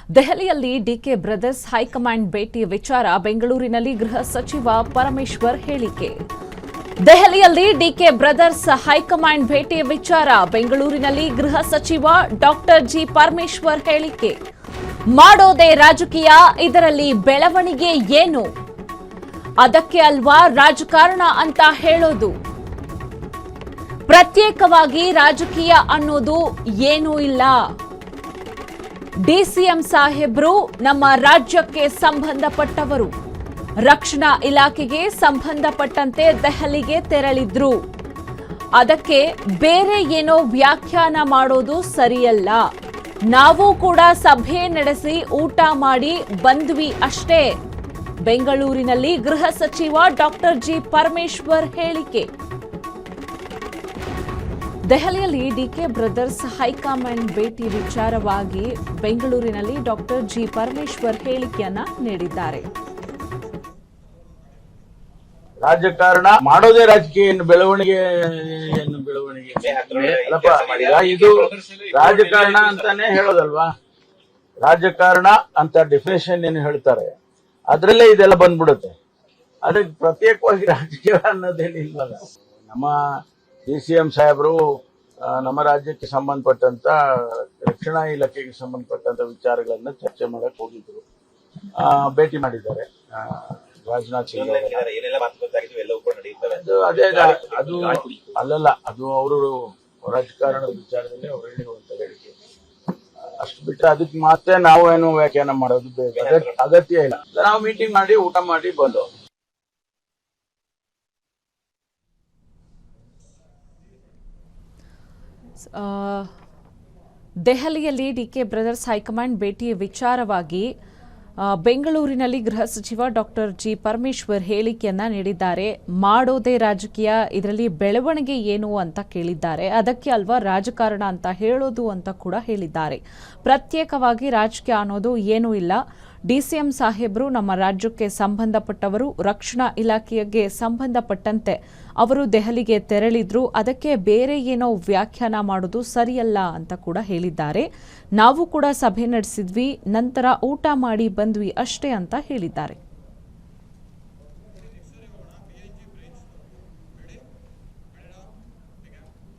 ದೆಹಲಿಯಲ್ಲಿ DK brothers high command ಭೇಟಿ ವಿಚಾರ ಬೆಂಗಳೂರಿನಲ್ಲಿ ಗೃಹ ಸಚಿವ ಪರಮೇಶ್ವರ್ ಹೇಳಿಕೆ. ದೆಹಲಿಯಲ್ಲಿ ಡಿಕೆ ಬ್ರದರ್ಸ್ ಹೈಕಮಾಂಡ್ ಭೇಟಿ ವಿಚಾರ ಬೆಂಗಳೂರಿನಲ್ಲಿ ಗೃಹ ಸಚಿವ ಡಾಕ್ಟರ್ ಜಿ ಪರಮೇಶ್ವರ್ ಹೇಳಿಕೆ. ಮಾಡೋದೇ ರಾಜಕೀಯ, ಇದರಲ್ಲಿ ಬೆಳವಣಿಗೆ ಏನು? ಅದಕ್ಕೆ ಅಲ್ವಾ ರಾಜಕಾರಣ ಅಂತ ಹೇಳೋದು. ಪ್ರತ್ಯೇಕವಾಗಿ ರಾಜಕೀಯ ಅನ್ನೋದು ಏನೂ ಇಲ್ಲ. ಡಿಸಿಎಂ ಸಾಹೇಬ್ರು ನಮ್ಮ ರಾಜ್ಯಕ್ಕೆ ಸಂಬಂಧಪಟ್ಟವರು. ರಕ್ಷಣಾ ಇಲಾಖೆಗೆ ಸಂಬಂಧಪಟ್ಟಂತೆ ದೆಹಲಿಗೆ ತೆರಳಿದ್ರು. ಅದಕ್ಕೆ ಬೇರೆ ಏನೋ ವ್ಯಾಖ್ಯಾನ ಮಾಡೋದು ಸರಿಯಲ್ಲ. ನಾವು ಕೂಡ ಸಭೆ ನಡೆಸಿ ಊಟ ಮಾಡಿ ಬಂದ್ವಿ ಅಷ್ಟೇ. ಬೆಂಗಳೂರಿನಲ್ಲಿ ಗೃಹ ಸಚಿವ ಡಾಕ್ಟರ್ ಜಿ ಪರಮೇಶ್ವರ್ ಹೇಳಿಕೆ. ದೆಹಲಿಯಲ್ಲಿ ಡಿಕೆ ಬ್ರದರ್ಸ್ ಹೈಕಮಾಂಡ್ ಭೇಟಿ ವಿಚಾರವಾಗಿ ಬೆಂಗಳೂರಿನಲ್ಲಿ ಡಾಕ್ಟರ್ ಜಿ ಪರಮೇಶ್ವರ್ ಹೇಳಿಕೆಯನ್ನ ನೀಡಿದ್ದಾರೆ. ರಾಜಕಾರಣ ಮಾಡೋದೇ ರಾಜಕೀಯ, ಬೆಳವಣಿಗೆ ಇದು ರಾಜಕಾರಣ ಅಂತಾನೆ ಹೇಳೋದಲ್ವಾ? ರಾಜಕಾರಣ ಅಂತ ಡೆಫಿನೇಷನ್ ಏನು ಹೇಳ್ತಾರೆ ಅದ್ರಲ್ಲೇ ಇದೆಲ್ಲ ಬಂದ್ಬಿಡುತ್ತೆ. ಅದಕ್ಕೆ ಪ್ರತ್ಯೇಕವಾಗಿ ರಾಜಕೀಯ ಅನ್ನೋದೇನಿಲ್ವಲ್ಲ. ನಮ್ಮ ಡಿಸಿಎಂ ಸಾಹೇಬರು ನಮ್ಮ ರಾಜ್ಯಕ್ಕೆ ಸಂಬಂಧಪಟ್ಟಂತ ರಕ್ಷಣಾ ಇಲಾಖೆಗೆ ಸಂಬಂಧಪಟ್ಟಂತ ವಿಚಾರಗಳನ್ನ ಚರ್ಚೆ ಮಾಡಕ್ ಹೋಗಿದ್ರು, ಭೇಟಿ ಮಾಡಿದ್ದಾರೆ. ರಾಜನಾಥ್ ಸಿಂಗ್ ಅದು ಅಲ್ಲಲ್ಲ, ಅದು ಅವರು ರಾಜಕಾರಣದ ವಿಚಾರದಲ್ಲಿ ಅವ್ರು ಹೇಳಿರುವಂತ ಹೇಳಿಕೆ. ಅಷ್ಟು ಬಿಟ್ಟರೆ ಅದಕ್ಕೆ ಮತ್ತೆ ನಾವೇನು ವ್ಯಾಖ್ಯಾನ ಮಾಡೋದು ಅಗತ್ಯ ಇಲ್ಲ. ನಾವು ಮೀಟಿಂಗ್ ಮಾಡಿ ಊಟ ಮಾಡಿ ಬಂದು. ದೆಹಲಿಯಲ್ಲಿ ಡಿಕೆ ಬ್ರದರ್ಸ್ ಹೈಕಮಾಂಡ್ ಭೇಟಿ ವಿಚಾರವಾಗಿ ಬೆಂಗಳೂರಿನಲ್ಲಿ ಗೃಹ ಸಚಿವ ಡಾಕ್ಟರ್ ಜಿ ಪರಮೇಶ್ವರ್ ಹೇಳಿಕೆಯನ್ನ ನೀಡಿದ್ದಾರೆ. ಮಾಡೋದೇ ರಾಜಕೀಯ, ಇದರಲ್ಲಿ ಬೆಳವಣಿಗೆ ಏನು ಅಂತ ಕೇಳಿದ್ದಾರೆ. ಅದಕ್ಕೆ ಅಲ್ವಾ ರಾಜಕಾರಣ ಅಂತ ಹೇಳೋದು ಅಂತ ಕೂಡ ಹೇಳಿದ್ದಾರೆ. ಪ್ರತ್ಯೇಕವಾಗಿ ರಾಜಕೀಯ ಅನ್ನೋದು ಏನೂ ಇಲ್ಲ. ಡಿಸಿಎಂ ಸಾಹೇಬ್ರು ನಮ್ಮ ರಾಜ್ಯಕ್ಕೆ ಸಂಬಂಧಪಟ್ಟವರು. ರಕ್ಷಣಾ ಇಲಾಖೆಗೆ ಸಂಬಂಧಪಟ್ಟಂತೆ ಅವರು ದೆಹಲಿಗೆ ತೆರಳಿದ್ರು. ಅದಕ್ಕೆ ಬೇರೆ ಏನೋ ವ್ಯಾಖ್ಯಾನ ಮಾಡೋದು ಸರಿಯಲ್ಲ ಅಂತ ಕೂಡ ಹೇಳಿದ್ದಾರೆ. ನಾವು ಕೂಡ ಸಭೆ ನಡೆಸಿದ್ವಿ, ನಂತರ ಊಟ ಮಾಡಿ ಬಂದ್ವಿ ಅಷ್ಟೇ ಅಂತ ಹೇಳಿದ್ದಾರೆ.